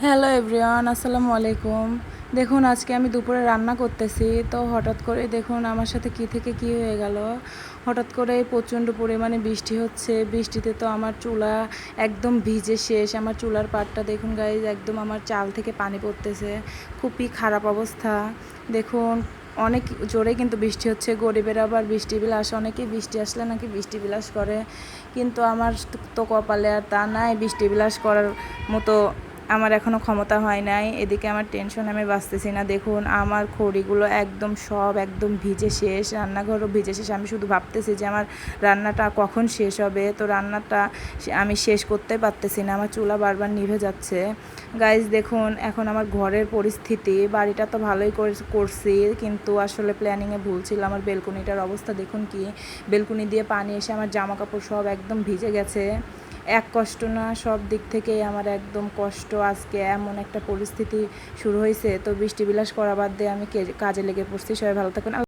Hello everyone, আসসালামু আলাইকুম। দেখুন আজকে আমি দুপুরে রান্না করতেছি, তো হঠাৎ করে দেখুন আমার সাথে কী থেকে কী হয়ে গেল। হঠাৎ করে প্রচণ্ড পরিমাণে বৃষ্টি হচ্ছে। বৃষ্টিতে তো আমার চুলা একদম ভিজে শেষ। আমার চুলার পাড়টা দেখুন গাইজ, একদম আমার চাল থেকে পানি পড়তেছে। খুবই খারাপ অবস্থা। দেখুন অনেক জোরে কিন্তু বৃষ্টি হচ্ছে। গরিবের আবার বৃষ্টি বিলাস, অনেকেই বৃষ্টি আসলে নাকি বৃষ্টি বিলাস করে, কিন্তু আমার তো কপালে আর তা নাই। বৃষ্টি বিলাস করার মতো আমার এখনও ক্ষমতা হয় নাই। এদিকে আমার টেনশন, আমি বাঁচতেছি না। দেখুন আমার খড়িগুলো একদম সব একদম ভিজে শেষ, রান্নাঘরও ভিজে শেষ। আমি শুধু ভাবতেছি যে আমার রান্নাটা কখন শেষ হবে। তো রান্নাটা আমি শেষ করতে পারতেছি না, আমার চুলা বারবার নিভে যাচ্ছে। গাইজ দেখুন এখন আমার ঘরের পরিস্থিতি, বাড়িটা তো ভালোই করছি, কিন্তু আসলে প্ল্যানিংয়ে ভুল ছিল। আমার বেলকনিটার অবস্থা দেখুন কি, বেলকনি দিয়ে পানি এসে আমার জামা কাপড় সব একদম ভিজে গেছে। এক কষ্ট না, সব দিক থেকেই আমার একদম কষ্ট। আজকে এমন একটা পরিস্থিতি শুরু হয়েছে, তো বৃষ্টি বিলাস করা বাদ দিয়ে আমি কাজে লেগে পড়ছি। সবাই ভালো থাকুন।